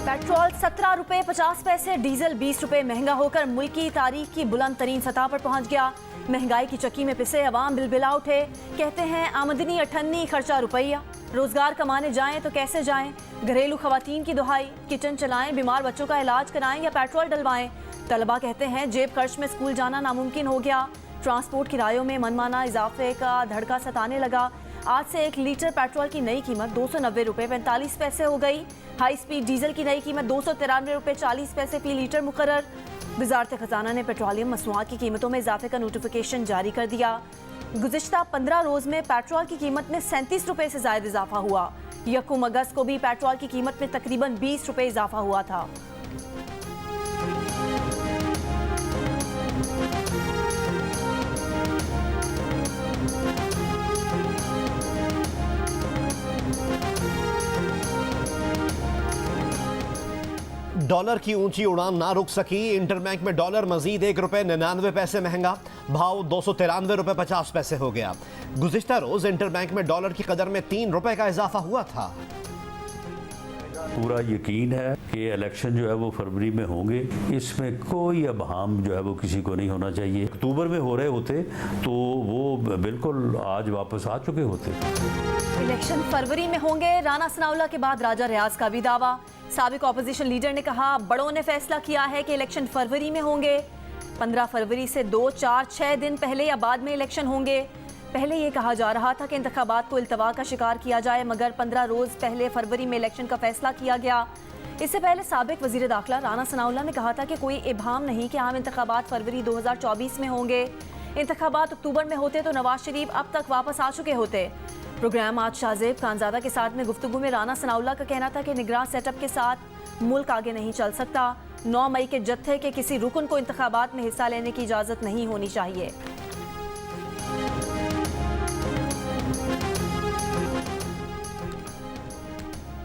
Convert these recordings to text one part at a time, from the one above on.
Petrol 17 रुपए 50 पैसे, diesel 20 रुपए महंगा होकर मुल्क की तारीख की बुलंद तरीन सतह पर पहुंच गया। महंगाई की चक्की में पिसे अवाम बिलबिला उठे। कहते हैं आमदनी अठन्नी, खर्चा रुपया। रोजगार कमाने जाएं तो कैसे जाएं? घरेलू खवातीन की दुहाई, किचन चलाएं, बीमार बच्चों का इलाज कराएं या पेट्रोल डलवाएं। तलबा कहते हैं जेब खर्च में स्कूल जाना नामुमकिन हो गया। ट्रांसपोर्ट किरायों में मनमाना इजाफे का धड़का सताने लगा। आज से 1 लीटर पेट्रोल की नई कीमत 290 रुपए 45 पैसे हो गई। हाई स्पीड डीजल की नई कीमत 293 रुपए 40 पैसे फी लीटर मुकर्रर। वजारत खजाना ने पेट्रोलियम मसनूआत की कीमतों में इजाफे का नोटिफिकेशन जारी कर दिया। गुज़िश्ता 15 रोज में पेट्रोल की कीमत में 37 रुपए से ज्यादा इजाफा हुआ। यकम अगस्त को भी पेट्रोल की कीमत में तकरीबन 20 रुपए इजाफा हुआ था। डॉलर की ऊंची उड़ान ना रुक सकी। इंटरबैंक में डॉलर मजीद 1 रुपए 99 पैसे महंगा, भाव 293 रुपए 50 पैसे हो गया। गुज़िश्ता रोज इंटरबैंक में डॉलर की कदर में 3 रुपए का इजाफा हुआ था। पूरा यकीन है कि इलेक्शन जो है वो फरवरी में होंगे, इसमें कोई अबहम जो है वो किसी को नहीं होना चाहिए। अक्टूबर में हो रहे होते तो वो बिल्कुल आज वापस आ चुके होते। इलेक्शन फरवरी में होंगे, राना सनाउल्लाह के बाद राजा रियाज का भी दावा। साबिक ऑपोजिशन लीडर ने कहा बड़ों ने फैसला किया है कि इलेक्शन फरवरी में होंगे। 15 फरवरी से 2, 4, 6 दिन पहले या बाद में इलेक्शन होंगे। पहले ये कहा जा रहा था कि इंतखाबात को इल्तवा का शिकार किया जाए, मगर 15 रोज पहले फरवरी में इलेक्शन का फैसला किया गया। इससे पहले साबिक वजीर दाखिला राना सनाउल्लाह ने कहा था कि कोई इबाम नहीं कि आम इंतखाबात फरवरी 2024 में होंगे। इंतखाबात अक्टूबर में होते तो नवाज शरीफ अब तक वापस आ चुके होते। प्रोग्राम आज शाहजेब खानजादा के साथ में गुफ्तगू में राना सनाउल्लाह का कहना था कि निगरान सेटअप के साथ मुल्क आगे नहीं चल सकता। 9 मई के जत्थे के किसी रुकन को इंतखाबात में हिस्सा लेने की इजाज़त नहीं होनी चाहिए।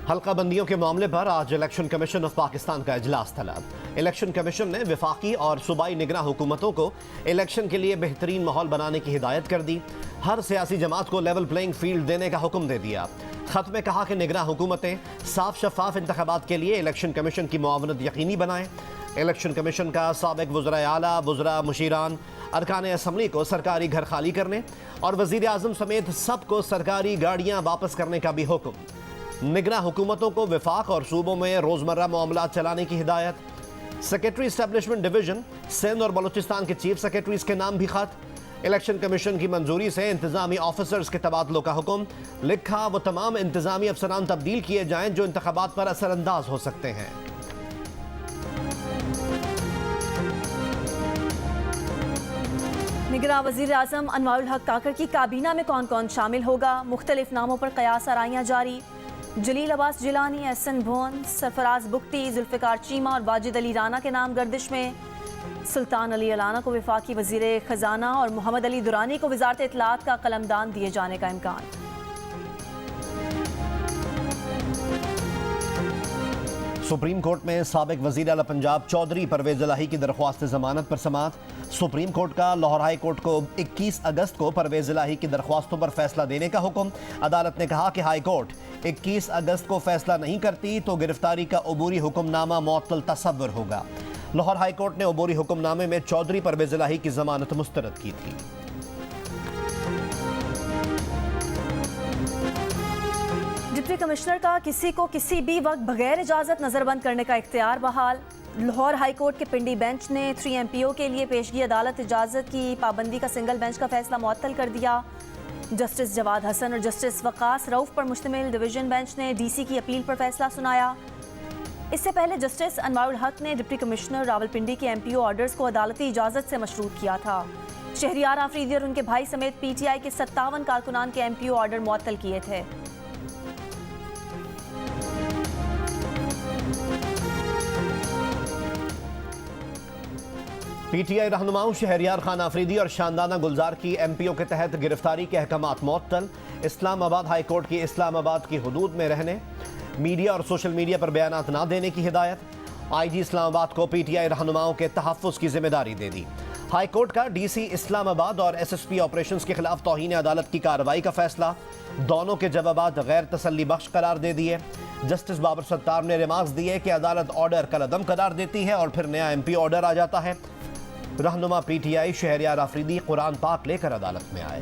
हल्का बंदियों के मामले पर आज इलेक्शन कमीशन ऑफ पाकिस्तान का इजलास तलब। इलेक्शन कमीशन ने वफाकी और सूबाई निगरान हुकूमतों को इलेक्शन के लिए बेहतरीन माहौल बनाने की हिदायत कर दी। हर सियासी जमात को लेवल प्लेइंग फील्ड देने का हुक्म दे दिया। खत में कहा कि निगरान हुकूमतें साफ शफाफ इंतखाबात के लिए इलेक्शन कमीशन की मुआवनत यकीनी बनाएं। इलेक्शन कमीशन का साबिक वज़राए आला, वज़रा, मुशीरान, अरकान असम्बली को सरकारी घर खाली करने और वज़ीर आज़म समेत सबको सरकारी गाड़ियाँ वापस करने का भी हुक्म। निगरान हुकूमतों को वफाक और सूबों में रोज़मर्रा मामलात चलाने की हिदायत। सेक्रेटरी इस्टेब्लिशमेंट डिवीजन सिंध और बलूचिस्तान के चीफ सेक्रेटरीज के नाम भी खत। इलेक्शन कमीशन की मंजूरी से इंतजामी ऑफिसर्स के तबादलों का हुक्म। लिखा वो तमाम इंतजामी अफसरान तब्दील किए जाएं जो इंतखाबात पर असरअंदाज हो सकते हैं। निगरान वज़ीर आज़म अनवारुल हक काकर की काबीना में कौन कौन शामिल होगा? मुख्तलिफ नामों पर कयास आराइयाँ जारी। जलील अब्बास जिलानी, एहसन भोन, सरफराज बुख्ती, जुल्फ़िकार चीमा और वाजिद अली राना के नाम गर्दिश में। सुल्तान अली अलाना को वफाकी वज़ीर ख़जाना और मोहम्मद अली दुरानी को वज़ारत इत्तलाआत का कलमदान दिए जाने का इम्कान। सुप्रीम कोर्ट में साबिक वज़ीर आला पंजाब चौधरी परवेज़ इलाही की दरख्वास्त ज़मानत पर समाअत। सुप्रीम कोर्ट का लाहौर हाई कोर्ट को 21 अगस्त को परवेज़ इलाही की दरख्वास्तों पर फैसला देने का हुक्म। अदालत ने कहा कि हाई कोर्ट 21 अगस्त को फैसला नहीं करती तो गिरफ्तारी का अबूरी हुक्मनामा मुअत्तल तसव्वुर होगा। लाहौर हाई कोर्ट ने अबूरी हुक्मनामे में चौधरी परवेज़ इलाही की जमानत मुस्तरद की थी। डिप्टी कमिश्नर का किसी को किसी भी वक्त बगैर इजाज़त नज़रबंद करने का इख्तियार बहाल। लाहौर हाई कोर्ट के पिंडी बेंच ने 3 MPO के लिए पेशगी अदालत इजाज़त की पाबंदी का सिंगल बेंच का फैसला मुअत्तल कर दिया। जस्टिस जवाद हसन और जस्टिस वकास रऊफ पर मुश्तमिल डिवीजन बेंच ने DC की अपील पर फैसला सुनाया। इससे पहले जस्टिस अनवारुल हक ने डिप्टी कमिश्नर रावलपिंडी के MPO ऑर्डर्स को अदालती इजाज़त से मशरूत किया था। शहरियार आफरीदी और उनके भाई समेत PTI के 57 कारकुनान के MPO ऑर्डर मुअत्तल किए थे। PTI रहनुमाओं शहरियार खान आफरीदी और शानदाना गुलजार की MPO के तहत गिरफ्तारी के अहकामात मुअत्तल। इस्लामाबाद हाई कोर्ट की इस्लामाबाद की हुदूद में रहने, मीडिया और सोशल मीडिया पर बयानात ना देने की हिदायत। IG इस्लामाबाद को PTI रहनुमाओं के तहफ़्फ़ुज़ की जिम्मेदारी दे दी। हाई कोर्ट का डीसी इस्लामाबाद और एसएसपी ऑपरेशंस के खिलाफ तौहीन अदालत की कार्रवाई का फैसला, दोनों के जवाबात गैर तसल्ली बख्श करार दे दिए। जस्टिस बाबर सत्तार ने रिमार्क्स दिए कि अदालत ऑर्डर कलअदम करार देती है और फिर नया एमपी ऑर्डर आ जाता है। रहनुमा पीटीआई शहरयार आफरीदी कुरान पाक लेकर अदालत में आए।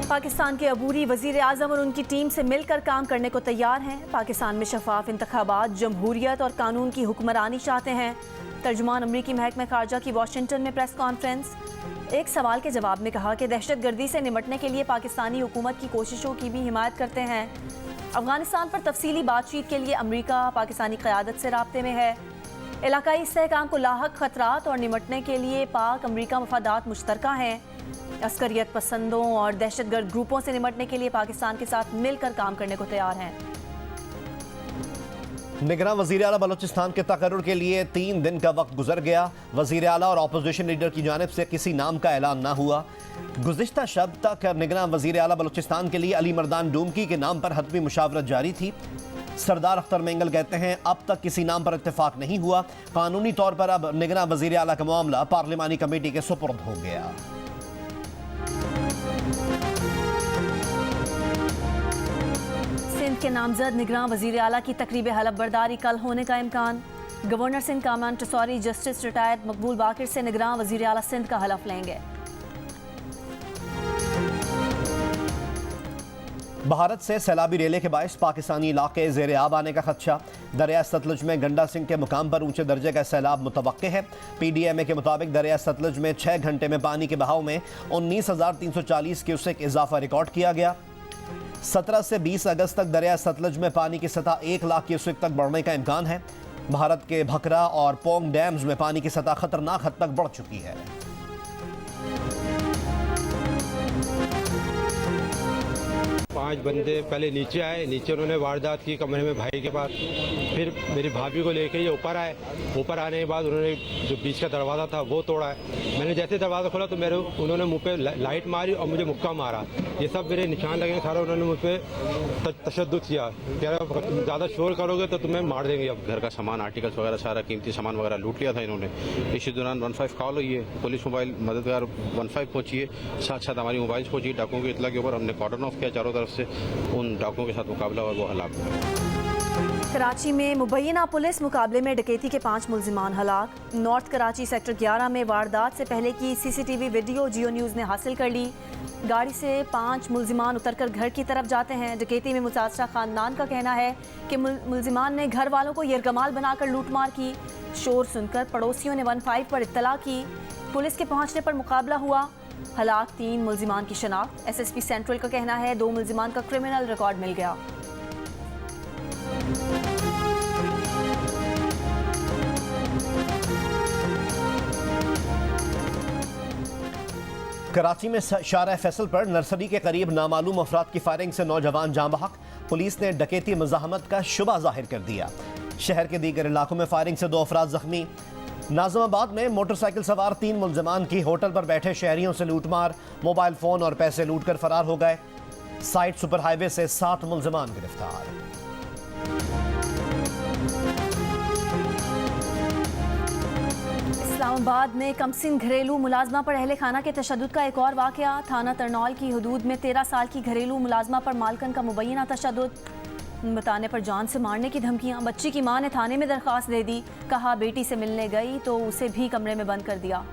पाकिस्तान के अबूरी वजीर आज़म और उनकी टीम से मिलकर काम करने को तैयार हैं। पाकिस्तान में शफाफ इंतखाबात, जमहूरियत और कानून की हुक्मरानी चाहते हैं। तर्जुमान अमरीकी महकमा खारजा की वाशिंगटन में प्रेस कॉन्फ्रेंस। एक सवाल के जवाब में कहा कि दहशतगर्दी से निपटने के लिए पाकिस्तानी हुकूमत की कोशिशों की भी हिमायत करते हैं। अफगानिस्तान पर तफसीली बातचीत के लिए अमरीका पाकिस्तानी क़यादत से राब्ते में है। इलाकाई इस्तेहकाम को लाहक खतरात और निपटने के लिए पाक अमरीका मफादात मुश्तरका हैं। अस्करियत पसंदों और दहशतगर्द ग्रुपों से निपटने के लिए पाकिस्तान के साथ मिलकर काम करने को तैयार हैं। निगरान वज़ीर आला बलूचिस्तान के तकर्रुर के लिए 3 दिन का वक्त गुजर गया। वज़ीर आला और अपोजिशन लीडर की जानिब से किसी नाम का ऐलान ना हुआ। गुज़िश्ता शब तक निगरान वज़ीर आला बलूचिस्तान के लिए अली मर्दान डूमकी के नाम पर हतमी मुशावरत जारी थी। सरदार अख्तर मेंगल कहते हैं अब तक किसी नाम पर इत्तेफाक नहीं हुआ। कानूनी तौर पर अब निगरान वज़ीर आला का मामला पार्लिमानी कमेटी के सुपुर्द हो गया। सिंध के नामजद निगरान वज़ीर आला की तकरीब हलफ बर्दारी कल होने का इम्कान। गवर्नर सिंध कामान टसौरी जस्टिस रिटायर्ड मकबूल बाकिर से निगरान वज़ीर आला सिंध का हलफ लेंगे। भारत से सैलाबी रेले के बायस पाकिस्तानी इलाके ज़ेर आब आने का खदशा। दरिया सतलुज में गंडा सिंह के मुकाम पर ऊंचे दर्जे का सैलाब मुतवक्के है। PDMA के मुताबिक दरिया सतलुज में 6 घंटे में पानी के बहाव में 19,340 क्यूसेक इजाफा रिकॉर्ड किया गया। 17 से 20 अगस्त तक दरिया सतलुज में पानी की सतह 1 लाख क्यूसेक तक बढ़ने का इम्कान है। भारत के भखरा और पोंग डैम्स में पानी की सतह खतरनाक हद तक बढ़ चुकी है। पांच बंदे पहले नीचे आए, नीचे उन्होंने वारदात की कमरे में भाई के पास। फिर मेरी भाभी को लेकर ये ऊपर आए। ऊपर आने के बाद उन्होंने जो बीच का दरवाज़ा था वो तोड़ा है। मैंने जैसे दरवाज़ा खोला तो उन्होंने मुंह पे लाइट मारी और मुझे मुक्का मारा। ये सब मेरे निशान लगे सारा। उन्होंने मुझ पर तशद्दुद किया, कह रहा ज़्यादा शोर करोगे तो तुम्हें मार देंगे। अब घर का सामान, आर्टिकल्स वगैरह, सारा कीमती सामान वगैरह लूट लिया था इन्होंने। इसी दौरान 15 कॉल हुई है, पुलिस मोबाइल मददगार 15 पहुंची है। साथ साथ हमारी मोबाइल पहुंची डाकुओं की इतला के ऊपर। हमने कॉर्डन ऑफ किया चारों तरफ से, उन डाकुओं के साथ मुकाबला और वो हलाक हुए। कराची में मुबैना पुलिस मुकाबले में डकैती के 5 मुल्जिमान हलाक। नॉर्थ कराची सेक्टर 11 में वारदात से पहले की CCTV वीडियो जियो न्यूज़ ने हासिल कर ली। गाड़ी से 5 मुल्जिमान उतरकर घर की तरफ जाते हैं। डकैती में मुतासरा खानदान का कहना है कि मुल्जिमान ने घर वालों को यरगमाल बनाकर लूटमार की। शोर सुनकर पड़ोसियों ने 15 पर इत्तला की। पुलिस के पहुंचने पर मुकाबला हुआ। हलाक 3 मुल्जिमान की शनाख्त। SSP सेंट्रल का कहना है 2 मुल्जिमान का क्रिमिनल रिकॉर्ड मिल गया। कराची में शारा फैसल पर नर्सरी के करीब नामालूम अफराद की फायरिंग से नौजवान जाँ बहक। पुलिस ने डकैती मज़ाहमत का शुबा जाहिर कर दिया। शहर के दीगर इलाकों में फायरिंग से 2 अफराद जख्मी। नाज़िमाबाद में मोटरसाइकिल सवार 3 मुल्जिमान की होटल पर बैठे शहरियों से लूटमार। मोबाइल फ़ोन और पैसे लूटकर फरार हो गए। साइड सुपर हाईवे से 7 मुल्जिमान गिरफ्तार। इस्लामाबाद में कमसिन घरेलू मुलाजमा पर अहले खाना के तशद्दुद का एक और वाक़या। थाना तरनौल की हदूद में 13 साल की घरेलू मुलाजमा पर मालकन का मुबैना तशद्दुद। बताने पर जान से मारने की धमकियां। बच्ची की मां ने थाने में दरख्वास्त दे दी। कहा बेटी से मिलने गई तो उसे भी कमरे में बंद कर दिया।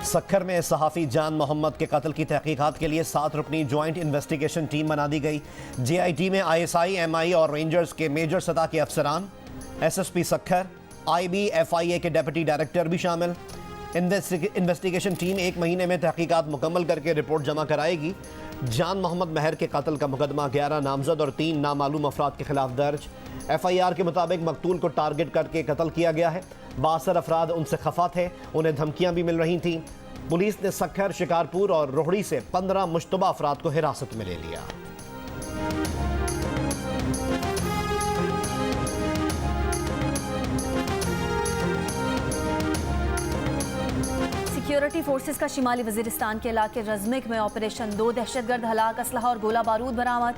सक्खर में सहाफ़ी जान मोहम्मद के कत्ल की तहकीकात के लिए 7 रुकनी ज्वाइंट इन्वेस्टिगेशन टीम बना दी गई। JIT में ISI, MI और रेंजर्स के मेजर सतह के अफसरान, SSP सक्खर, IB, FIA के डेप्यूटी डायरेक्टर भी शामिल। इन्वेस्टिगेशन टीम 1 महीने में तहकीकात मुकम्मल करके रिपोर्ट जमा कराएगी। जान मोहम्मद महर के कत्ल का मुकदमा 11 नामजद और 3 नामालूम अफराद के खिलाफ दर्ज। FIR के मुताबिक मकतूल को टारगेट करके कत्ल किया गया है। 62 अफराद उनसे खफा थे, उन्हें धमकियां भी मिल रही थीं। पुलिस ने सक्खर, शिकारपुर और रोहड़ी से 15 मुश्तबा अफराद को हिरासत में ले लिया। सिक्योरिटी फोर्सेस का शिमाली वजीरिस्तान के इलाके रजमिक में ऑपरेशन, 2 दहशतगर्द हलाक, असलहा और गोला बारूद बरामद।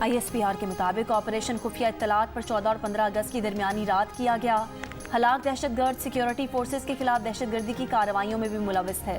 ISPR के मुताबिक ऑपरेशन खुफिया इत्तलात पर 14 और 15 अगस्त की दरमियानी रात किया गया। हलाक दहशतगर्द सिक्योरिटी फोर्सेस के खिलाफ दहशतगर्दी की कार्रवाइयों में भी मुलविस है।